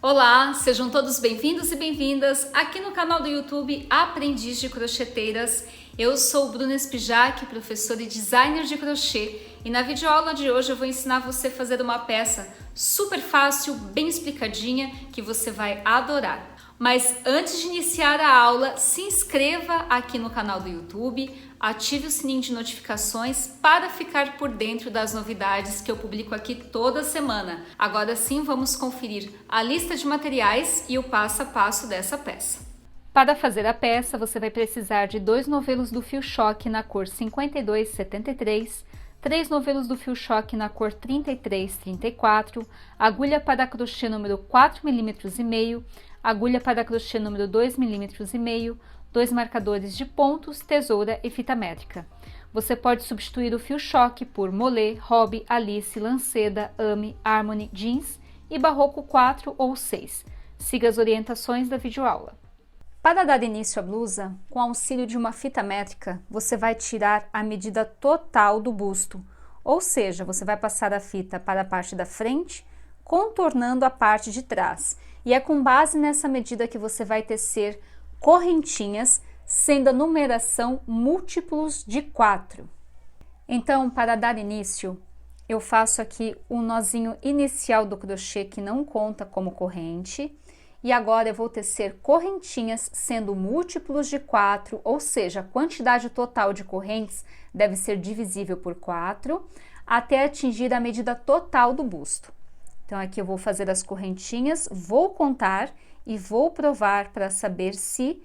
Olá, sejam todos bem-vindos e bem-vindas aqui no canal do YouTube Aprendiz de Crocheteiras. Eu sou Bruna Spijack, professora e designer de crochê, e na videoaula de hoje eu vou ensinar você a fazer uma peça super fácil, bem explicadinha, que você vai adorar. Mas antes de iniciar a aula, se inscreva aqui no canal do YouTube, ative o sininho de notificações para ficar por dentro das novidades que eu publico aqui toda semana. Agora sim, vamos conferir a lista de materiais e o passo a passo dessa peça. Para fazer a peça, você vai precisar de 2 novelos do fio choque na cor 5273, 3 novelos do fio choque na cor 3334, agulha para crochê número 4,5 mm, agulha para crochê número 2,5 mm, 2 marcadores de pontos, tesoura e fita métrica. Você pode substituir o fio choque por Mollet, Hobby, Alice, Lanceda, Ame, Harmony, Jeans e Barroco 4 ou 6. Siga as orientações da videoaula. Para dar início à blusa, com auxílio de uma fita métrica, você vai tirar a medida total do busto, ou seja, você vai passar a fita para a parte da frente, contornando a parte de trás. E é com base nessa medida que você vai tecer correntinhas, sendo a numeração múltiplos de 4. Então, para dar início, eu faço aqui um nozinho inicial do crochê que não conta como corrente. E agora eu vou tecer correntinhas sendo múltiplos de 4, ou seja, a quantidade total de correntes deve ser divisível por 4, até atingir a medida total do busto. Então aqui eu vou fazer as correntinhas, vou contar e vou provar para saber se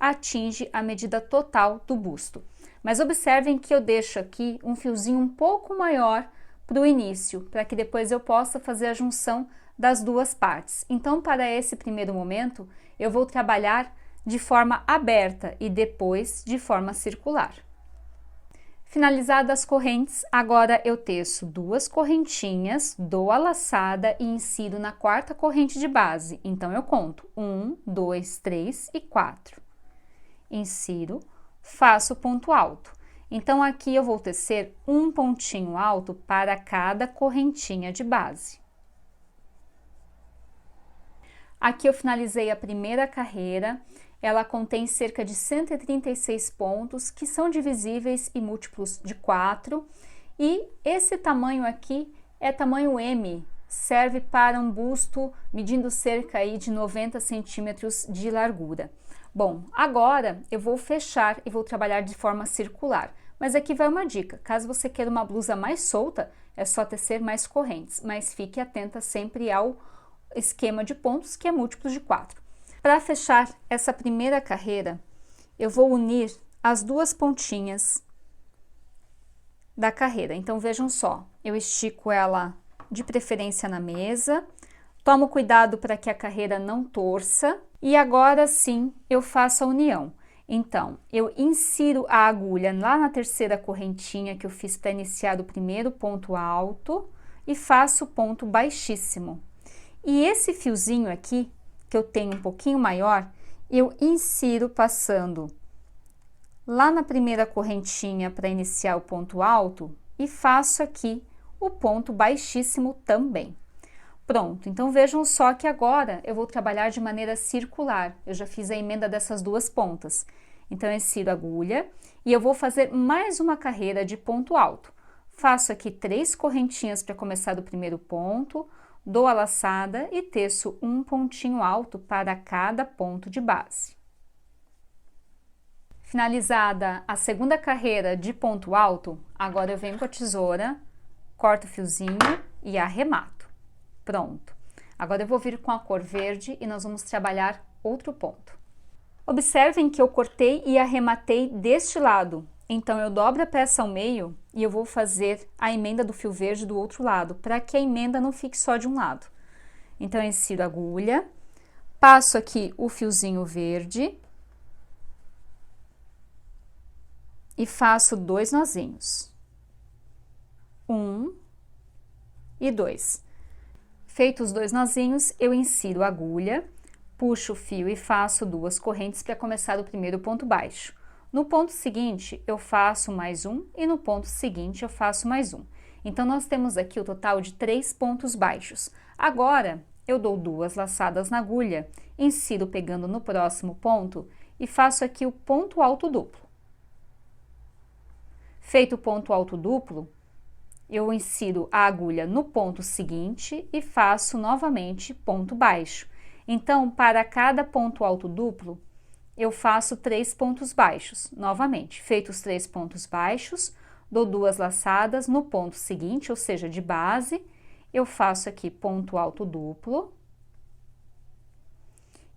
atinge a medida total do busto. Mas observem que eu deixo aqui um fiozinho um pouco maior para o início, para que depois eu possa fazer a junção das duas partes. Então, para esse primeiro momento, eu vou trabalhar de forma aberta e depois de forma circular. Finalizadas as correntes, agora eu teço 2 correntinhas, dou a laçada e insiro na 4ª corrente de base. Então, eu conto 1, 2, 3 e 4. Insiro, faço ponto alto. Então, aqui eu vou tecer um pontinho alto para cada correntinha de base. Aqui eu finalizei a primeira carreira, ela contém cerca de 136 pontos, que são divisíveis e múltiplos de 4, e esse tamanho aqui é tamanho M, serve para um busto medindo cerca aí de 90 centímetros de largura. Bom, agora eu vou fechar e vou trabalhar de forma circular, mas aqui vai uma dica, caso você queira uma blusa mais solta, é só tecer mais correntes, mas fique atenta sempre ao esquema de pontos, que é múltiplos de 4. Para fechar essa primeira carreira, eu vou unir as 2 pontinhas da carreira. Então, vejam só, eu estico ela de preferência na mesa, tomo cuidado para que a carreira não torça, e agora sim eu faço a união. Então, eu insiro a agulha lá na 3ª correntinha que eu fiz para iniciar o primeiro ponto alto e faço o ponto baixíssimo. E esse fiozinho aqui, que eu tenho um pouquinho maior, eu insiro passando lá na 1ª correntinha para iniciar o ponto alto e faço aqui o ponto baixíssimo também. Pronto, então vejam só que agora eu vou trabalhar de maneira circular. Eu já fiz a emenda dessas 2 pontas. Então, eu insiro a agulha e eu vou fazer mais uma carreira de ponto alto. Faço aqui 3 correntinhas para começar do primeiro ponto, dou a laçada e teço um pontinho alto para cada ponto de base. Finalizada a 2ª carreira de ponto alto, agora eu venho com a tesoura, corto o fiozinho e arremato. Pronto. Agora eu vou vir com a cor verde e nós vamos trabalhar outro ponto. Observem que eu cortei e arrematei deste lado. Então, eu dobro a peça ao meio e eu vou fazer a emenda do fio verde do outro lado, para que a emenda não fique só de um lado. Então, eu insiro a agulha, passo aqui o fiozinho verde e faço 2 nozinhos. 1 e 2. Feitos os 2 nozinhos, eu insiro a agulha, puxo o fio e faço 2 correntes para começar o primeiro ponto baixo. No ponto seguinte, eu faço mais um e no ponto seguinte eu faço mais um. Então, nós temos aqui o total de 3 pontos baixos. Agora, eu dou 2 laçadas na agulha, insiro pegando no próximo ponto e faço aqui o ponto alto duplo. Feito o ponto alto duplo, eu insiro a agulha no ponto seguinte e faço novamente ponto baixo. Então, para cada ponto alto duplo, eu faço 3 pontos baixos. Novamente, feitos os 3 pontos baixos, dou 2 laçadas no ponto seguinte, ou seja, de base, eu faço aqui ponto alto duplo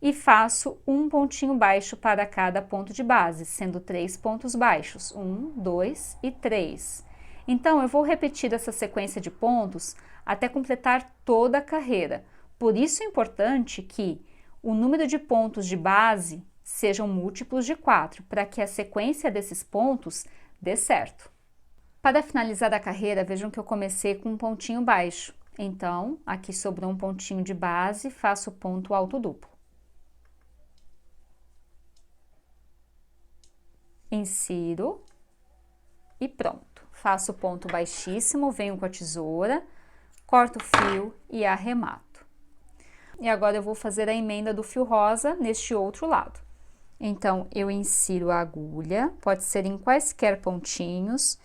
e faço um pontinho baixo para cada ponto de base, sendo 3 pontos baixos, 1, 2 e 3. Então, eu vou repetir essa sequência de pontos até completar toda a carreira. Por isso é importante que o número de pontos de base sejam múltiplos de 4, para que a sequência desses pontos dê certo. Para finalizar a carreira, vejam que eu comecei com um pontinho baixo. Então, aqui sobrou um pontinho de base, faço ponto alto duplo. Insiro e pronto. Faço ponto baixíssimo, venho com a tesoura, corto o fio e arremato. E agora eu vou fazer a emenda do fio rosa neste outro lado. Então, eu insiro a agulha, pode ser em quaisquer pontinhos,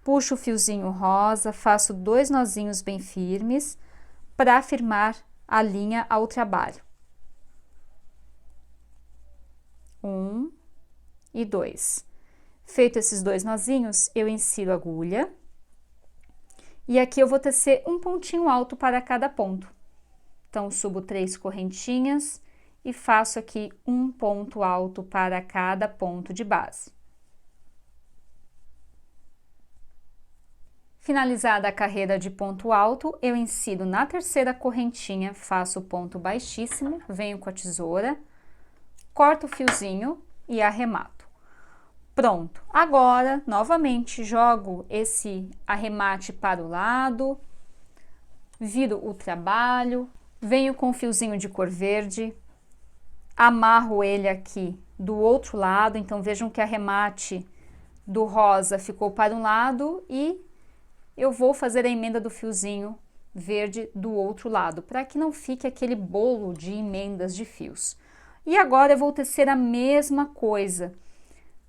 puxo o fiozinho rosa, faço 2 nozinhos bem firmes para firmar a linha ao trabalho. 1 e 2. Feito esses 2 nozinhos, eu insiro a agulha e aqui eu vou tecer um pontinho alto para cada ponto. Então, subo 3 correntinhas e faço aqui um ponto alto para cada ponto de base. Finalizada a carreira de ponto alto, eu insiro na terceira correntinha, faço ponto baixíssimo, venho com a tesoura, corto o fiozinho e arremato. Pronto! Agora, novamente, jogo esse arremate para o lado, viro o trabalho, venho com o fiozinho de cor verde, amarro ele aqui do outro lado, então vejam que o arremate do rosa ficou para um lado e eu vou fazer a emenda do fiozinho verde do outro lado, para que não fique aquele bolo de emendas de fios. E agora eu vou tecer a mesma coisa,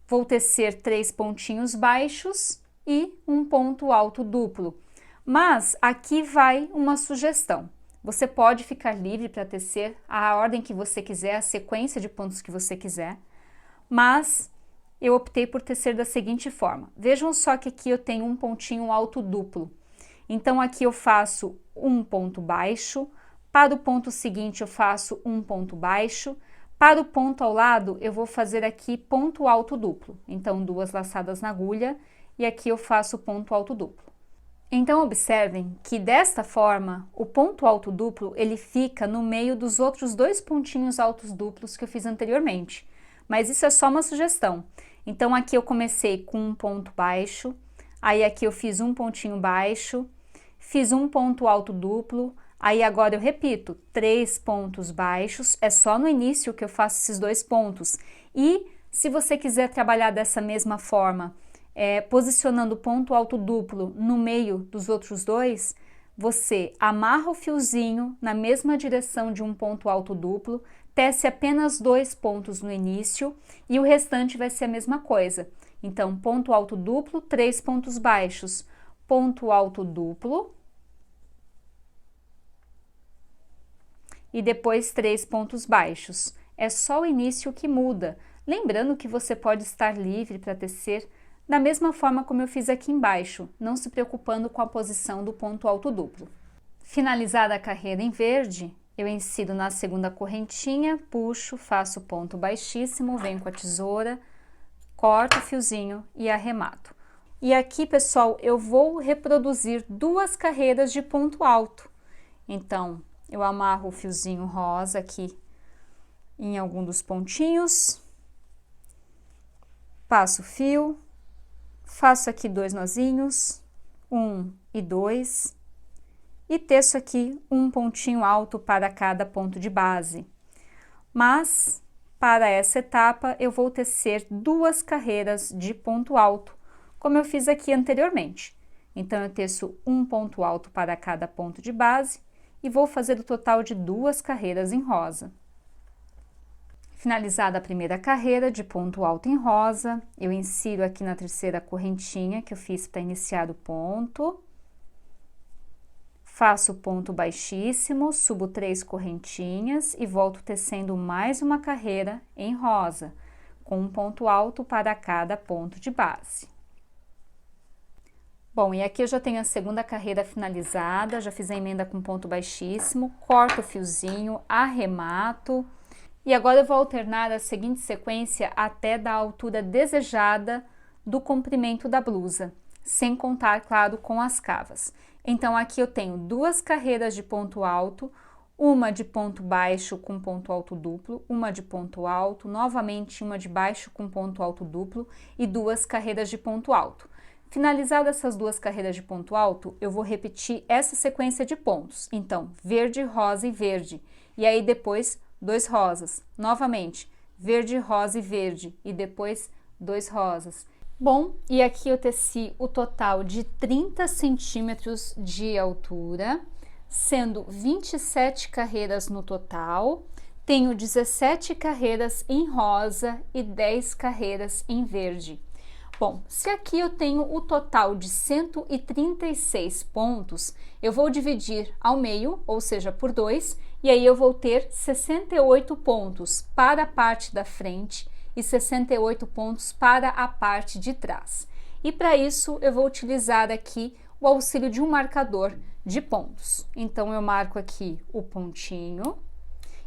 vou tecer 3 pontinhos baixos e um ponto alto duplo, mas aqui vai uma sugestão. Você pode ficar livre para tecer a ordem que você quiser, a sequência de pontos que você quiser, mas eu optei por tecer da seguinte forma. Vejam só que aqui eu tenho um pontinho alto duplo. Então, aqui eu faço um ponto baixo, para o ponto seguinte eu faço um ponto baixo, para o ponto ao lado eu vou fazer aqui ponto alto duplo. Então, 2 laçadas na agulha e aqui eu faço ponto alto duplo. Então, observem que desta forma, o ponto alto duplo, ele fica no meio dos outros 2 pontinhos altos duplos que eu fiz anteriormente. Mas isso é só uma sugestão. Então, aqui eu comecei com um ponto baixo, aí aqui eu fiz um pontinho baixo, fiz um ponto alto duplo, aí agora eu repito, 3 pontos baixos, é só no início que eu faço esses 2 pontos. E se você quiser trabalhar dessa mesma forma, posicionando o ponto alto duplo no meio dos outros 2, você amarra o fiozinho na mesma direção de um ponto alto duplo, tece apenas 2 pontos no início e o restante vai ser a mesma coisa. Então, ponto alto duplo, 3 pontos baixos, ponto alto duplo e depois 3 pontos baixos. É só o início que muda. Lembrando que você pode estar livre para tecer da mesma forma como eu fiz aqui embaixo, não se preocupando com a posição do ponto alto duplo. Finalizada a carreira em verde, eu insiro na segunda correntinha, puxo, faço ponto baixíssimo, venho com a tesoura, corto o fiozinho e arremato. E aqui, pessoal, eu vou reproduzir 2 carreiras de ponto alto. Então, eu amarro o fiozinho rosa aqui em algum dos pontinhos, passo o fio, faço aqui 2 nozinhos, 1 e 2, e teço aqui um pontinho alto para cada ponto de base. Mas, para essa etapa, eu vou tecer 2 carreiras de ponto alto, como eu fiz aqui anteriormente. Então, eu teço um ponto alto para cada ponto de base e vou fazer o total de 2 carreiras em rosa. Finalizada a primeira carreira de ponto alto em rosa, eu insiro aqui na terceira correntinha que eu fiz para iniciar o ponto. Faço ponto baixíssimo, subo 3 correntinhas e volto tecendo mais uma carreira em rosa, com um ponto alto para cada ponto de base. Bom, e aqui eu já tenho a segunda carreira finalizada, já fiz a emenda com ponto baixíssimo, corto o fiozinho, arremato. E agora eu vou alternar a seguinte sequência até da altura desejada do comprimento da blusa, sem contar, claro, com as cavas. Então, aqui eu tenho 2 carreiras de ponto alto, uma de ponto baixo com ponto alto duplo, uma de ponto alto, novamente uma de baixo com ponto alto duplo e 2 carreiras de ponto alto. Finalizadas essas 2 carreiras de ponto alto, eu vou repetir essa sequência de pontos. Então, verde, rosa e verde. E aí depois 2 rosas. Novamente, verde, rosa e verde. E depois 2 rosas. Bom, e aqui eu teci o total de 30 centímetros de altura, sendo 27 carreiras no total. Tenho 17 carreiras em rosa e 10 carreiras em verde. Bom, se aqui eu tenho o total de 136 pontos, eu vou dividir ao meio, ou seja, por 2, e aí eu vou ter 68 pontos para a parte da frente e 68 pontos para a parte de trás. E para isso eu vou utilizar aqui o auxílio de um marcador de pontos. Então eu marco aqui o pontinho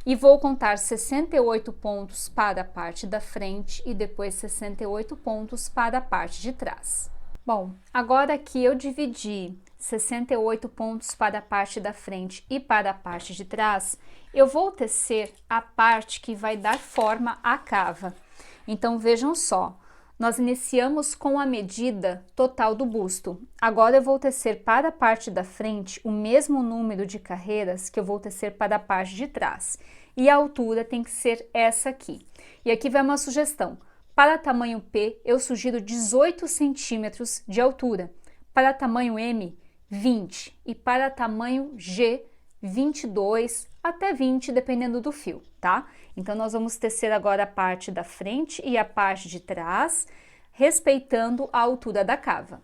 e vou contar 68 pontos para a parte da frente e depois 68 pontos para a parte de trás. Bom, agora que eu dividi 68 pontos para a parte da frente e para a parte de trás, eu vou tecer a parte que vai dar forma à cava. Então, vejam só, nós iniciamos com a medida total do busto. Agora eu vou tecer para a parte da frente o mesmo número de carreiras que eu vou tecer para a parte de trás. E a altura tem que ser essa aqui. E aqui vai uma sugestão. Para tamanho P, eu sugiro 18 centímetros de altura. Para tamanho M, 20. E para tamanho G, 22 até 20, dependendo do fio, tá? Então, nós vamos tecer agora a parte da frente e a parte de trás, respeitando a altura da cava.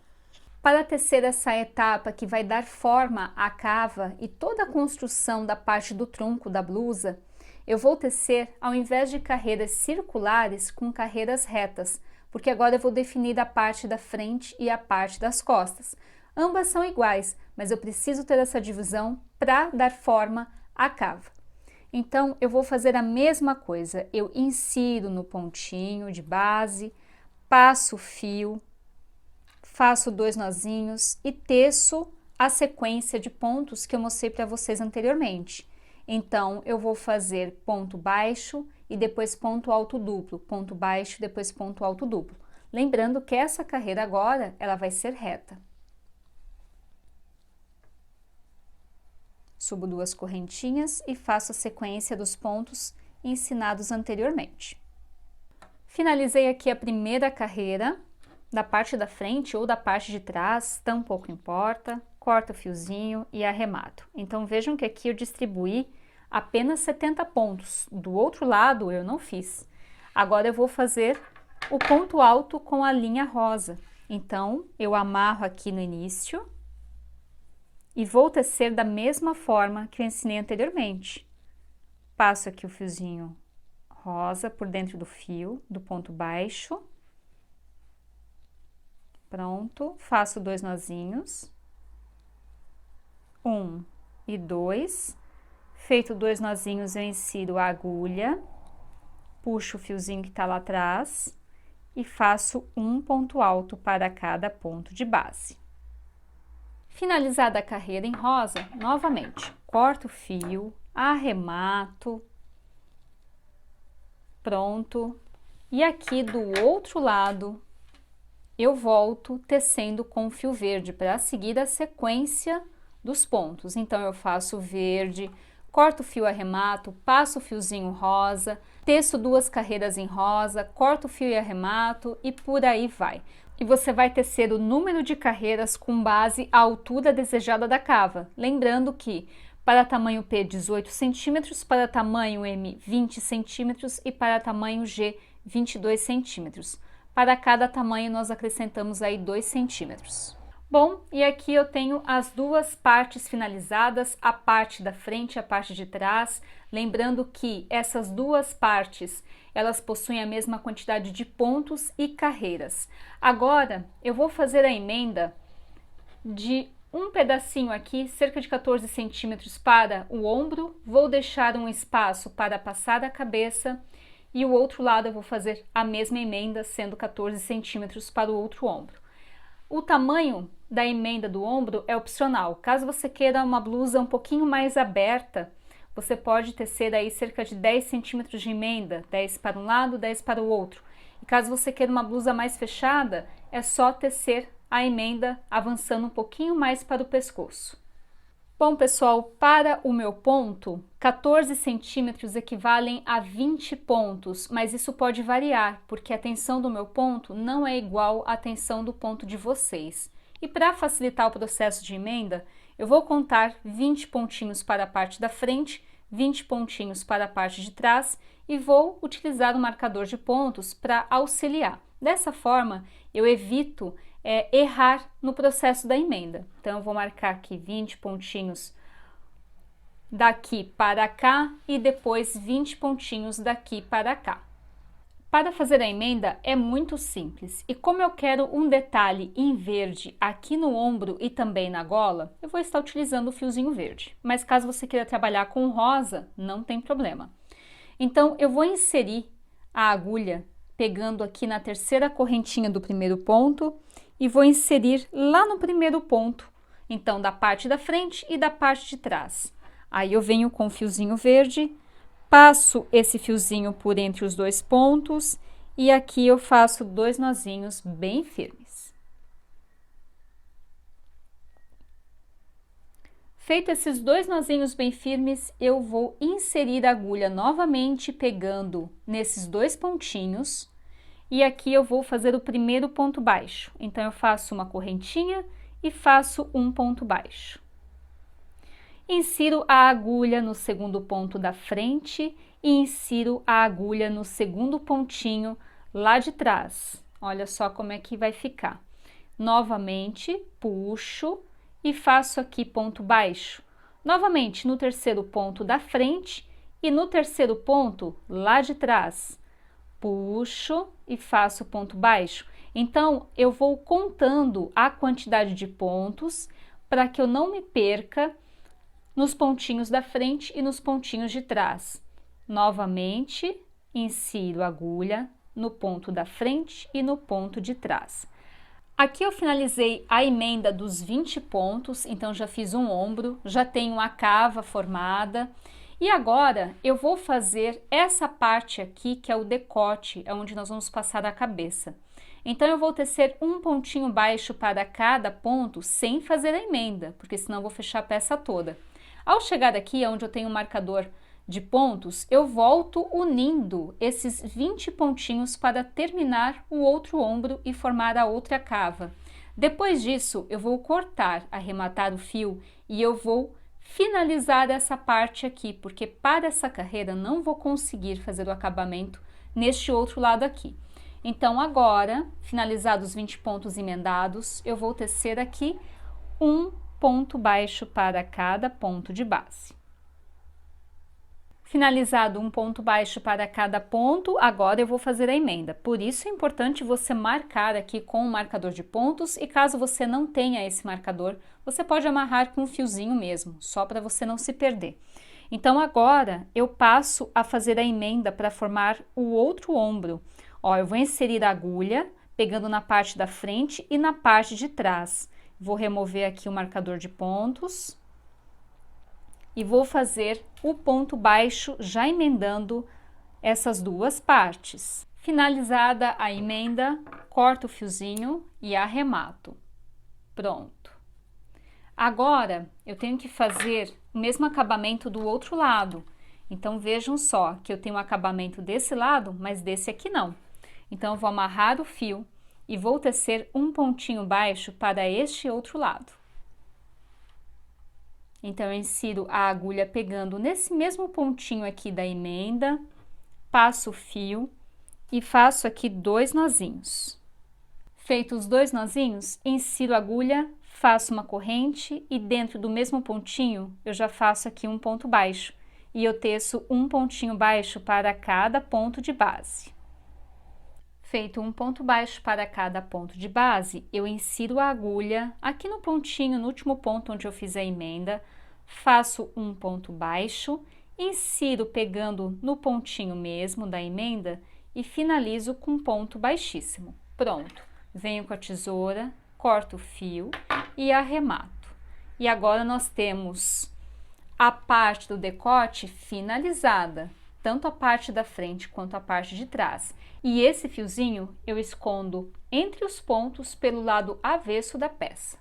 Para tecer essa etapa que vai dar forma à cava e toda a construção da parte do tronco da blusa, eu vou tecer, ao invés de carreiras circulares, com carreiras retas, porque agora eu vou definir a parte da frente e a parte das costas. Ambas são iguais, mas eu preciso ter essa divisão para dar forma à cava. Então, eu vou fazer a mesma coisa, eu insiro no pontinho de base, passo o fio, faço 2 nozinhos e teço a sequência de pontos que eu mostrei para vocês anteriormente. Então, eu vou fazer ponto baixo e depois ponto alto duplo, ponto baixo, depois ponto alto duplo. Lembrando que essa carreira agora, ela vai ser reta. Subo 2 correntinhas e faço a sequência dos pontos ensinados anteriormente. Finalizei aqui a primeira carreira, da parte da frente ou da parte de trás, tão pouco importa, corto o fiozinho e arremato. Então, vejam que aqui eu distribuí apenas 70 pontos, do outro lado eu não fiz. Agora eu vou fazer o ponto alto com a linha rosa. Então, eu amarro aqui no início e vou tecer da mesma forma que eu ensinei anteriormente. Passo aqui o fiozinho rosa por dentro do fio, do ponto baixo. Pronto, faço 2 nozinhos. 1 e 2. Feito 2 nozinhos, eu insiro a agulha, puxo o fiozinho que tá lá atrás e faço um ponto alto para cada ponto de base. Finalizada a carreira em rosa, novamente, corto o fio, arremato, pronto. E aqui do outro lado, eu volto tecendo com fio verde para seguir a sequência dos pontos. Então, eu faço verde, corto o fio arremato, passo o fiozinho rosa, teço 2 carreiras em rosa, corto o fio e arremato e por aí vai. E você vai tecer o número de carreiras com base à altura desejada da cava. Lembrando que para tamanho P 18 centímetros, para tamanho M 20 centímetros e para tamanho G 22 centímetros. Para cada tamanho nós acrescentamos aí 2 centímetros. Bom, e aqui eu tenho as 2 partes finalizadas, a parte da frente e a parte de trás. Lembrando que essas 2 partes, elas possuem a mesma quantidade de pontos e carreiras. Agora, eu vou fazer a emenda de um pedacinho aqui, cerca de 14 centímetros para o ombro. Vou deixar um espaço para passar a cabeça e o outro lado eu vou fazer a mesma emenda, sendo 14 centímetros para o outro ombro. O tamanho da emenda do ombro é opcional. Caso você queira uma blusa um pouquinho mais aberta, você pode tecer aí cerca de 10 centímetros de emenda, 10 para um lado, 10 para o outro. E caso você queira uma blusa mais fechada, é só tecer a emenda avançando um pouquinho mais para o pescoço. Bom, pessoal, para o meu ponto, 14 centímetros equivalem a 20 pontos, mas isso pode variar, porque a tensão do meu ponto não é igual à tensão do ponto de vocês. E para facilitar o processo de emenda, eu vou contar 20 pontinhos para a parte da frente, 20 pontinhos para a parte de trás e vou utilizar o marcador de pontos para auxiliar. Dessa forma, eu evito errar no processo da emenda. Então, eu vou marcar aqui 20 pontinhos daqui para cá e depois 20 pontinhos daqui para cá. Para fazer a emenda é muito simples e como eu quero um detalhe em verde aqui no ombro e também na gola, eu vou estar utilizando o fiozinho verde. Mas caso você queira trabalhar com rosa, não tem problema. Então, eu vou inserir a agulha pegando aqui na terceira correntinha do primeiro ponto e vou inserir lá no primeiro ponto, então da parte da frente e da parte de trás. Aí eu venho com o fiozinho verde, passo esse fiozinho por entre os 2 pontos e aqui eu faço 2 nozinhos bem firmes. Feito esses 2 nozinhos bem firmes, eu vou inserir a agulha novamente pegando nesses 2 pontinhos. E aqui eu vou fazer o primeiro ponto baixo. Então, eu faço uma correntinha e faço um ponto baixo. Insiro a agulha no segundo ponto da frente e insiro a agulha no segundo pontinho lá de trás. Olha só como é que vai ficar. Novamente, puxo e faço aqui ponto baixo. Novamente, no terceiro ponto da frente e no terceiro ponto lá de trás. Puxo e faço ponto baixo. Então, eu vou contando a quantidade de pontos para que eu não me perca nos pontinhos da frente e nos pontinhos de trás. Novamente, insiro a agulha no ponto da frente e no ponto de trás. Aqui eu finalizei a emenda dos 20 pontos, então já fiz um ombro, já tenho a cava formada. E agora eu vou fazer essa parte aqui, que é o decote, é onde nós vamos passar a cabeça. Então, eu vou tecer um pontinho baixo para cada ponto sem fazer a emenda, porque senão eu vou fechar a peça toda. Ao chegar aqui, onde eu tenho o marcador de pontos, eu volto unindo esses 20 pontinhos para terminar o outro ombro e formar a outra cava. Depois disso, eu vou cortar, arrematar o fio e eu vou finalizar essa parte aqui, porque para essa carreira não vou conseguir fazer o acabamento neste outro lado aqui. Então, agora, finalizados os 20 pontos emendados, eu vou tecer aqui um ponto baixo para cada ponto de base. Finalizado um ponto baixo para cada ponto, agora eu vou fazer a emenda. Por isso é importante você marcar aqui com o marcador de pontos e caso você não tenha esse marcador, você pode amarrar com um fiozinho mesmo, só para você não se perder. Então agora eu passo a fazer a emenda para formar o outro ombro. Ó, eu vou inserir a agulha, pegando na parte da frente e na parte de trás. Vou remover aqui o marcador de pontos. E vou fazer o ponto baixo já emendando essas duas partes. Finalizada a emenda, corto o fiozinho e arremato. Pronto. Agora, eu tenho que fazer o mesmo acabamento do outro lado. Então, vejam só que eu tenho um acabamento desse lado, mas desse aqui não. Então, eu vou amarrar o fio e vou tecer um pontinho baixo para este outro lado. Então, eu insiro a agulha pegando nesse mesmo pontinho aqui da emenda, passo o fio e faço aqui 2 nozinhos. Feitos os 2 nozinhos, insiro a agulha, faço uma corrente e dentro do mesmo pontinho eu já faço aqui um ponto baixo e eu teço um pontinho baixo para cada ponto de base. Feito um ponto baixo para cada ponto de base, eu insiro a agulha aqui no pontinho, no último ponto onde eu fiz a emenda, faço um ponto baixo, insiro pegando no pontinho mesmo da emenda e finalizo com um ponto baixíssimo. Pronto! Venho com a tesoura, corto o fio e arremato. E agora nós temos a parte do decote finalizada, tanto a parte da frente quanto a parte de trás. E esse fiozinho eu escondo entre os pontos pelo lado avesso da peça.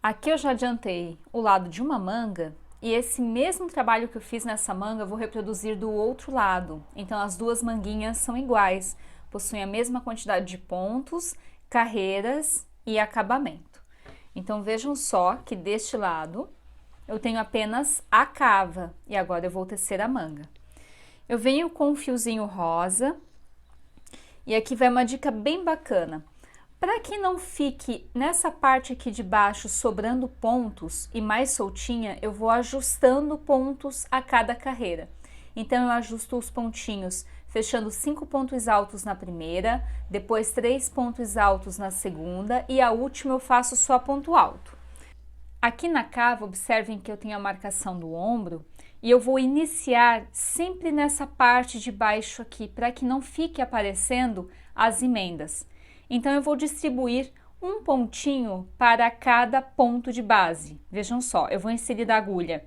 Aqui eu já adiantei o lado de uma manga e esse mesmo trabalho que eu fiz nessa manga eu vou reproduzir do outro lado. Então as duas manguinhas são iguais, possuem a mesma quantidade de pontos, carreiras e acabamento. Então vejam só que deste lado eu tenho apenas a cava e agora eu vou tecer a manga. Eu venho com um fiozinho rosa e aqui vai uma dica bem bacana. Para que não fique nessa parte aqui de baixo sobrando pontos e mais soltinha, eu vou ajustando pontos a cada carreira. Então eu ajusto os pontinhos fechando 5 pontos altos na primeira, depois 3 pontos altos na segunda e a última eu faço só ponto alto. Aqui na cava, observem que eu tenho a marcação do ombro e eu vou iniciar sempre nessa parte de baixo aqui, para que não fique aparecendo as emendas. Então eu vou distribuir um pontinho para cada ponto de base. Vejam só, eu vou inserir a agulha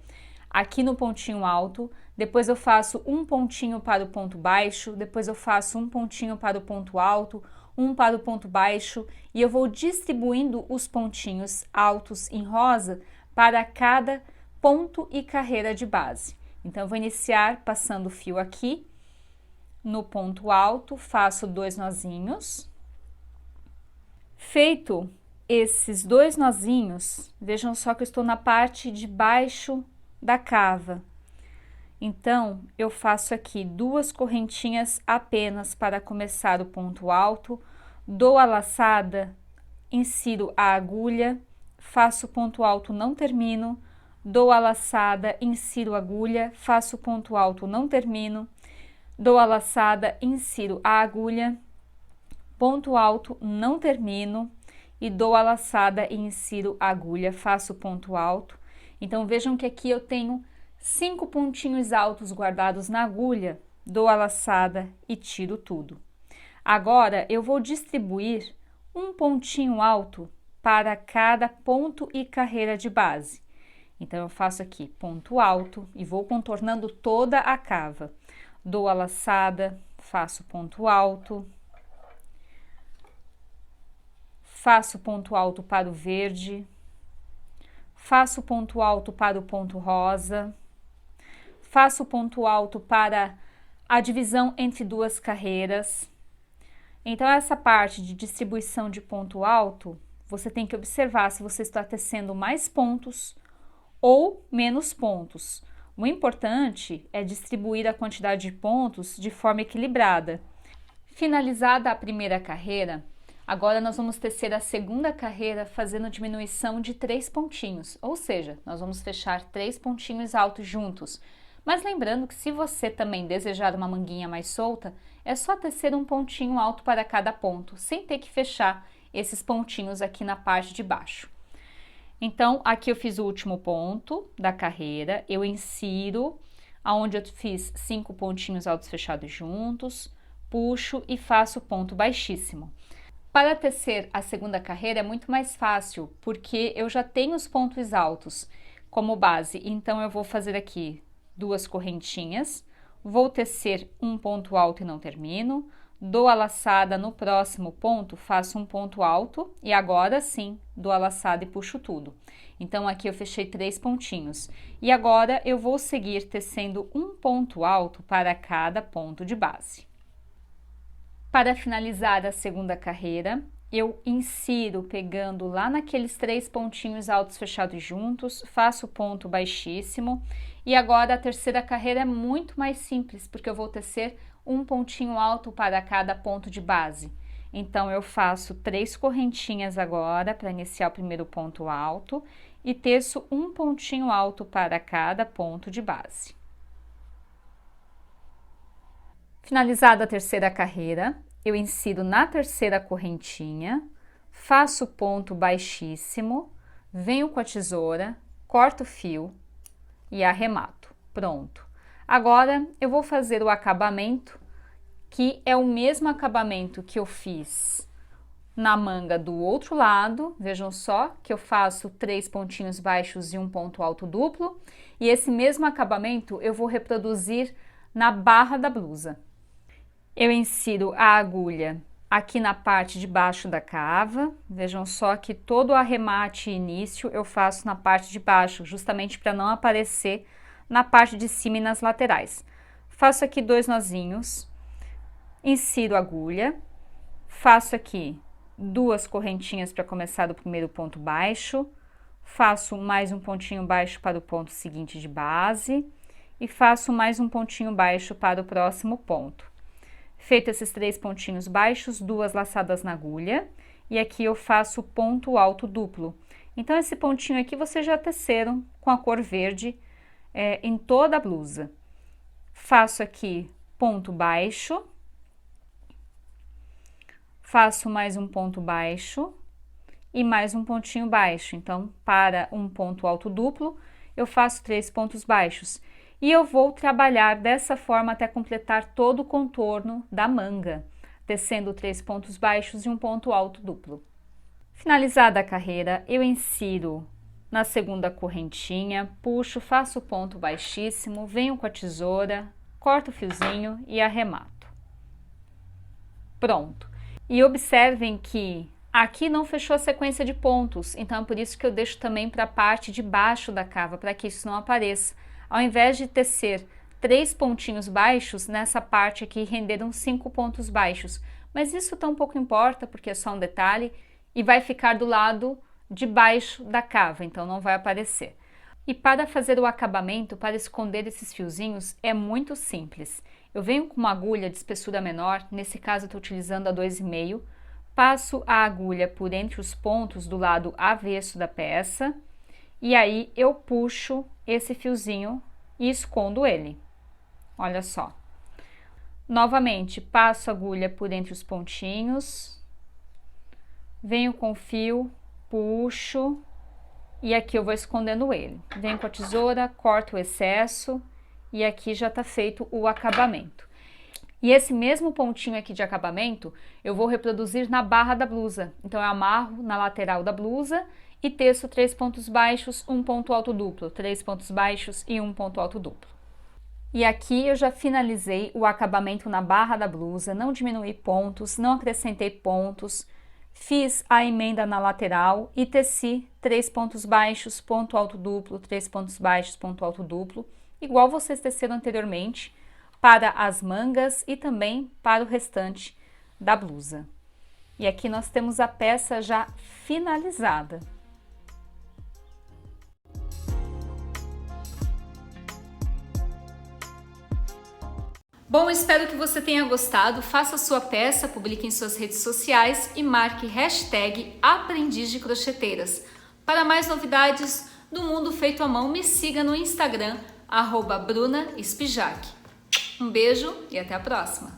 aqui no pontinho alto, depois eu faço um pontinho para o ponto baixo, depois eu faço um pontinho para o ponto alto, um para o ponto baixo e eu vou distribuindo os pontinhos altos em rosa para cada ponto e carreira de base. Então eu vou iniciar passando o fio aqui no ponto alto, faço 2 nozinhos. Feito esses 2 nozinhos, vejam só que eu estou na parte de baixo da cava. Então, eu faço aqui 2 correntinhas apenas para começar o ponto alto, dou a laçada, insiro a agulha, faço ponto alto, não termino, dou a laçada, insiro a agulha, faço ponto alto, não termino, dou a laçada, insiro a agulha, ponto alto, não termino e dou a laçada e insiro a agulha, faço ponto alto. Então, vejam que aqui eu tenho 5 pontinhos altos guardados na agulha, dou a laçada e tiro tudo. Agora, eu vou distribuir um pontinho alto para cada ponto e carreira de base. Então, eu faço aqui ponto alto e vou contornando toda a cava. Dou a laçada, faço ponto alto, faço ponto alto para o verde, faço ponto alto para o ponto rosa, faço ponto alto para a divisão entre 2 carreiras. Então, essa parte de distribuição de ponto alto, você tem que observar se você está tecendo mais pontos ou menos pontos. O importante é distribuir a quantidade de pontos de forma equilibrada. Finalizada a primeira carreira, agora nós vamos tecer a segunda carreira fazendo diminuição de 3 pontinhos, ou seja, nós vamos fechar 3 pontinhos altos juntos. Mas lembrando que se você também desejar uma manguinha mais solta, é só tecer um pontinho alto para cada ponto, sem ter que fechar esses pontinhos aqui na parte de baixo. Então, aqui eu fiz o último ponto da carreira, eu insiro aonde eu fiz 5 pontinhos altos fechados juntos, puxo e faço ponto baixíssimo. Para tecer a segunda carreira é muito mais fácil, porque eu já tenho os pontos altos como base, então eu vou fazer aqui 2 correntinhas, vou tecer um ponto alto e não termino, dou a laçada no próximo ponto, faço um ponto alto e agora sim dou a laçada e puxo tudo. Então aqui eu fechei 3 pontinhos. E agora eu vou seguir tecendo um ponto alto para cada ponto de base. Para finalizar a segunda carreira, eu insiro pegando lá naqueles 3 pontinhos altos fechados juntos, faço ponto baixíssimo. E agora a terceira carreira é muito mais simples, porque eu vou tecer um pontinho alto para cada ponto de base. Então, eu faço 3 correntinhas agora para iniciar o primeiro ponto alto e teço um pontinho alto para cada ponto de base. Finalizada a terceira carreira, eu insiro na terceira correntinha, faço ponto baixíssimo, venho com a tesoura, corto o fio e arremato. Pronto. Agora, eu vou fazer o acabamento, que é o mesmo acabamento que eu fiz na manga do outro lado. Vejam só que eu faço 3 pontinhos baixos e um ponto alto duplo. E esse mesmo acabamento eu vou reproduzir na barra da blusa. Eu insiro a agulha aqui na parte de baixo da cava. Vejam só que todo o arremate e início eu faço na parte de baixo, justamente para não aparecer na parte de cima e nas laterais. Faço aqui 2 nozinhos, insiro a agulha, faço aqui 2 correntinhas para começar do primeiro ponto baixo, faço mais um pontinho baixo para o ponto seguinte de base e faço mais um pontinho baixo para o próximo ponto. Feito esses 3 pontinhos baixos, 2 laçadas na agulha, e aqui eu faço ponto alto duplo. Então, esse pontinho aqui vocês já teceram com a cor verde em toda a blusa. Faço aqui ponto baixo, faço mais um ponto baixo e mais um pontinho baixo. Então, para um ponto alto duplo, eu faço 3 pontos baixos. E eu vou trabalhar dessa forma até completar todo o contorno da manga, tecendo 3 pontos baixos e um ponto alto duplo. Finalizada a carreira, eu insiro na segunda correntinha, puxo, faço ponto baixíssimo, venho com a tesoura, corto o fiozinho e arremato. Pronto. E observem que aqui não fechou a sequência de pontos, então é por isso que eu deixo também para a parte de baixo da cava, para que isso não apareça. Ao invés de tecer 3 pontinhos baixos, nessa parte aqui renderam 5 pontos baixos. Mas isso tão pouco importa, porque é só um detalhe, e vai ficar do lado de baixo da cava, então não vai aparecer. E para fazer o acabamento, para esconder esses fiozinhos, é muito simples. Eu venho com uma agulha de espessura menor, nesse caso eu estou utilizando a 2,5, passo a agulha por entre os pontos do lado avesso da peça, e aí eu puxo esse fiozinho e escondo ele. Olha só. Novamente, passo a agulha por entre os pontinhos, venho com o fio, puxo e aqui eu vou escondendo ele. Venho com a tesoura, corto o excesso e aqui já tá feito o acabamento. E esse mesmo pontinho aqui de acabamento eu vou reproduzir na barra da blusa. Então eu amarro na lateral da blusa e teço 3 pontos baixos, um ponto alto duplo, 3 pontos baixos e um ponto alto duplo. E aqui eu já finalizei o acabamento na barra da blusa, não diminuí pontos, não acrescentei pontos, fiz a emenda na lateral e teci 3 pontos baixos, ponto alto duplo, 3 pontos baixos, ponto alto duplo, igual vocês teceram anteriormente para as mangas e também para o restante da blusa. E aqui nós temos a peça já finalizada. Bom, espero que você tenha gostado. Faça a sua peça, publique em suas redes sociais e marque #Aprendiz de Crocheteiras. Para mais novidades do mundo feito à mão, me siga no Instagram, @Bruna Spijac. Um beijo e até a próxima!